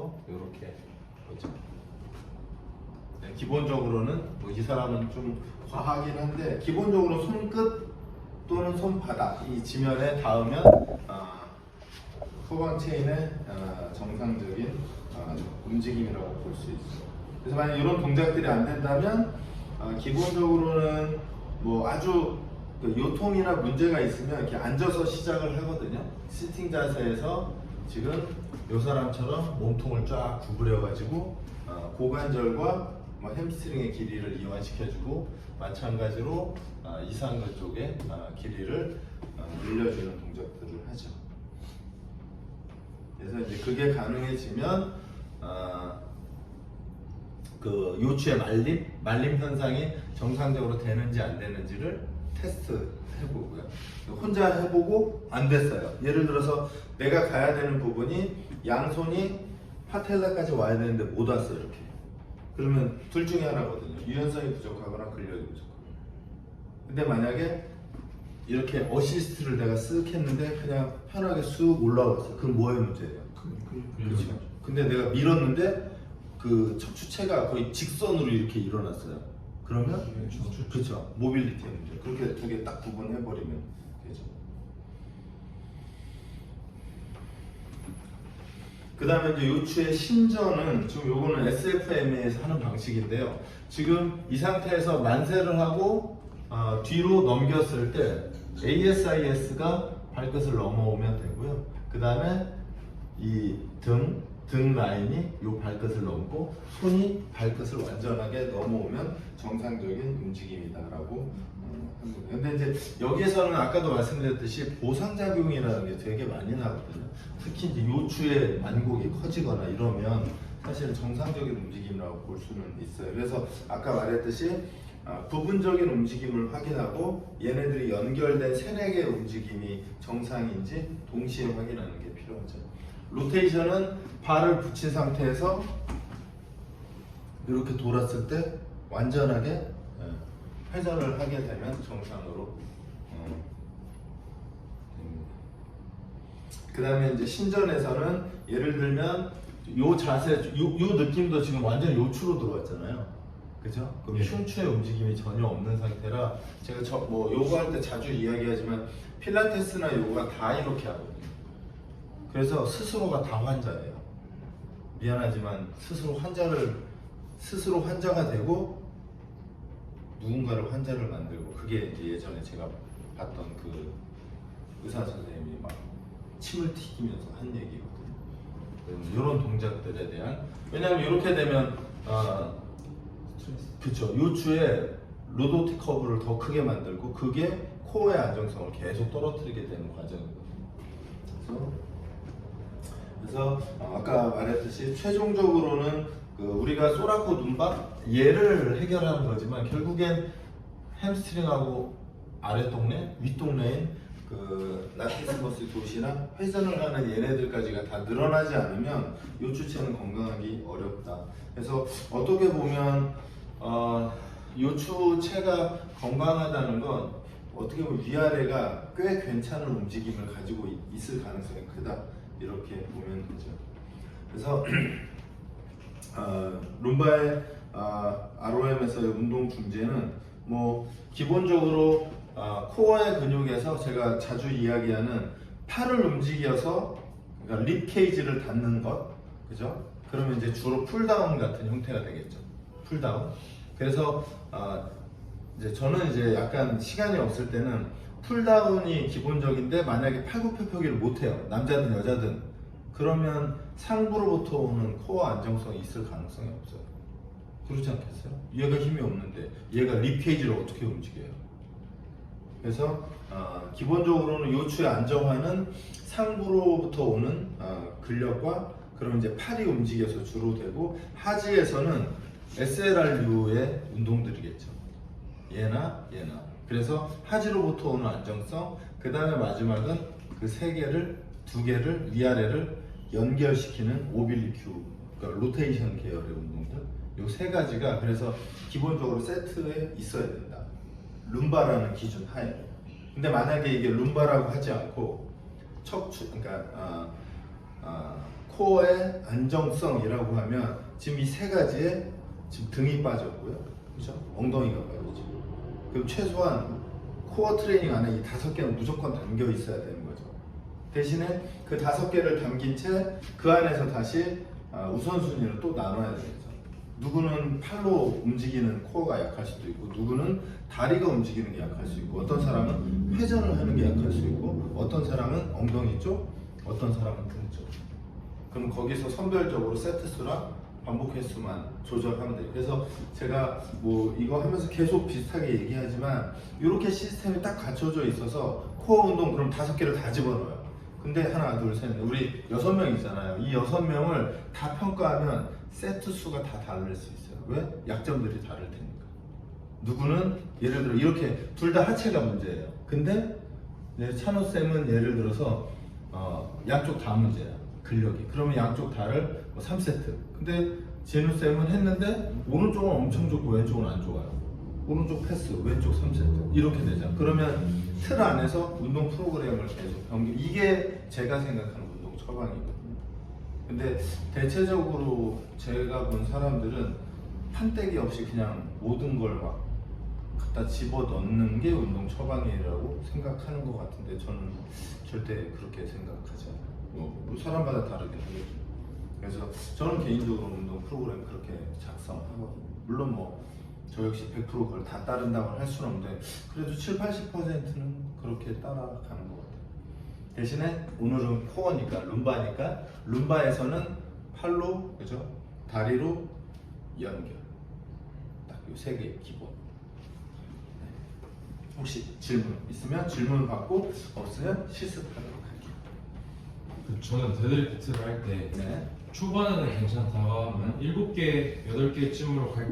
해서 이렇게 보죠. 네, 기본적으로는 뭐 이 사람은 좀 과하긴 한데 기본적으로 손끝 또는 손바닥 이 지면에 닿으면 후방 체인의 정상적인 움직임이라고 볼 수 있어요. 그래서 만약 이런 동작들이 안 된다면 기본적으로는 뭐 아주 요통이나 문제가 있으면 이렇게 앉아서 시작을 하거든요. 시팅 자세에서 지금 이 사람처럼 몸통을 쫙 구부려 가지고 고관절과 햄스트링의 길이를 이완시켜주고 마찬가지로 이상근 쪽의 길이를 늘려주는 동작들을 하죠. 그래서 이제 그게 가능해지면 그 요추의 말림 현상이 정상적으로 되는지 안 되는지를 테스트 해보고요. 혼자 해보고 안 됐어요. 예를 들어서 내가 가야 되는 부분이 양손이 파텔라까지 와야 되는데 못 왔어 이렇게. 그러면 둘 중에 하나거든요. 유연성이 부족하거나 근력이 부족하거나. 근데 만약에 이렇게 어시스트를 내가 쓱 했는데 그냥 편하게 쑥 올라왔어. 그럼 뭐의 문제예요? 그렇죠. 근데 내가 밀었는데 그 척추체가 거의 직선으로 이렇게 일어났어요. 그러면 그렇죠. 모빌리티의 문제. 그렇게 두 개 딱 구분해버리면 되죠. 그 다음에 이제 요추의 신전은 지금 요거는 SFMA에서 하는 방식인데요. 지금 이 상태에서 만세를 하고 뒤로 넘겼을 때 ASIS가 발끝을 넘어오면 되고요. 그 다음에 이 등 라인이 요 발끝을 넘고 손이 발끝을 완전하게 넘어오면 정상적인 움직임이다라고 합니다. 근데 이제 여기에서는 아까도 말씀드렸듯이 보상작용이라는 게 되게 많이 나거든요. 특히 이제 요추의 만곡이 커지거나 이러면 사실 정상적인 움직임이라고 볼 수는 있어요. 그래서 아까 말했듯이 부분적인 움직임을 확인하고 얘네들이 연결된 3-4개의 움직임이 정상인지 동시에 확인하는 게 필요하죠. 로테이션은 발을 붙인 상태에서 이렇게 돌았을 때 완전하게 회전을 하게 되면 정상으로 됩니다. 그 다음에 이제 신전에서는 예를 들면 요 자세, 요 느낌도 지금 완전 요추로 들어왔잖아요. 그죠? 그럼 흉추의 움직임이 전혀 없는 상태라 제가 뭐 요가 할 때 자주 이야기하지만 필라테스나 요가 다 이렇게 하거든요. 그래서 스스로가 다 환자예요. 미안하지만 스스로 환자가 되고 누군가를 환자를 만들고 그게 이제 예전에 제가 봤던 그 의사 선생님이 막 침을 튀기면서 한 얘기거든요. 이런 동작들에 대한 왜냐하면 이렇게 되면 그쵸 요추의 로도틱 커브를 더 크게 만들고 그게 코어의 안정성을 계속 떨어뜨리게 되는 과정이거든요. 그래서 아까 말했듯이 최종적으로는 우리가 소라코 눈박 얘를 해결하는 거지만 결국엔 햄스트링하고 아랫동네, 윗동네인 그 라티스머스 도시나 회전을 하는 얘네들까지가 다 늘어나지 않으면 요추체는 건강하기 어렵다. 그래서 어떻게 보면 요추체가 건강하다는 건 어떻게 보면 위아래가 꽤 괜찮은 움직임을 가지고 있을 가능성이 크다. 이렇게 보면 되죠. 그래서 룸바의 ROM에서의 운동 중재는 뭐 기본적으로 코어의 근육에서 제가 자주 이야기하는 팔을 움직여서 그러니까 립 케이지를 닫는 것, 그죠? 그러면 이제 주로 풀다운 같은 형태가 되겠죠. 풀다운. 그래서 이제 저는 이제 약간 시간이 없을 때는 풀다운이 기본적인데 만약에 팔굽혀펴기를 못해요. 남자든 여자든. 그러면 상부로부터 오는 코어 안정성이 있을 가능성이 없어요. 그렇지 않겠어요? 얘가 힘이 없는데 얘가 립 케이지를 어떻게 움직여요? 그래서 기본적으로는 요추의 안정화는 상부로부터 오는 근력과 그러면 이제 팔이 움직여서 주로 되고 하지에서는 SLR류의 운동들이겠죠. 얘나 그래서 하지로부터 오는 안정성 그 다음에 마지막은 그 2개를 위아래를 연결시키는 오빌리큐 그러니까 로테이션 계열의 운동들 요 3가지가 그래서 기본적으로 세트에 있어야 된다. 룸바라는 기준 하에. 근데 만약에 이게 룸바라고 하지 않고 척추 그러니까 코어의 안정성이라고 하면 지금 이 세 가지에 지금 등이 빠졌고요, 그죠? 엉덩이가 빠졌죠. 그럼 최소한 코어 트레이닝 안에 이 5개는 무조건 담겨 있어야 되는 거죠. 대신에 그 5개를 담긴 채 그 안에서 다시 우선순위를 또 나눠야 되겠죠. 누구는 팔로 움직이는 코어가 약할 수도 있고, 누구는 다리가 움직이는 게 약할 수 있고, 어떤 사람은 회전을 하는 게 약할 수 있고, 어떤 사람은 엉덩이 쪽, 어떤 사람은 등 쪽. 그럼 거기서 선별적으로 세트 수랑 반복 횟수만 조절하면 돼요. 그래서 제가 뭐 이거 하면서 계속 비슷하게 얘기하지만 이렇게 시스템이 딱 갖춰져 있어서 코어 운동 그럼 5개를 다 집어넣어요. 근데 하나, 둘, 셋, 넷, 우리 6명 있잖아요. 이 6명을 다 평가하면 세트 수가 다 다를 수 있어요. 왜? 약점들이 다를 테니까. 누구는 예를 들어 이렇게 둘 다 하체가 문제예요. 근데 찬호쌤은 예를 들어서 양쪽 다 문제야. 근력이. 그러면 양쪽 다를 3세트. 근데 진우쌤은 했는데 오른쪽은 엄청 좋고 왼쪽은 안 좋아요. 오른쪽 패스, 왼쪽 3세트. 이렇게 되죠. 그러면 틀 안에서 운동 프로그램을 계속 변경. 이게 제가 생각하는 운동 처방이거든요. 근데 대체적으로 제가 본 사람들은 판때기 없이 그냥 모든 걸 막 갖다 집어넣는 게 운동 처방이라고 생각하는 것 같은데 저는 절대 그렇게 생각하지 않아요. 뭐 사람마다 다르게 하겠죠. 그래서 저는 개인적으로 운동 프로그램 그렇게 작성하거든요. 물론 뭐 저 역시 100% 그걸 다 따른다고 할 수는 없는데 그래도 70~80%는 그렇게 따라가는 것 같아요. 대신에 오늘은 코어니까 룸바니까 룸바에서는 팔로, 그죠? 다리로 연결. 딱 이 3개 기본. 혹시 질문 있으면 질문 받고 없으면 실습하도록 할게요. 저는 데드리프트를 할 때 네. 초반에는 괜찮다가 한 7개, 8개쯤으로 갈 때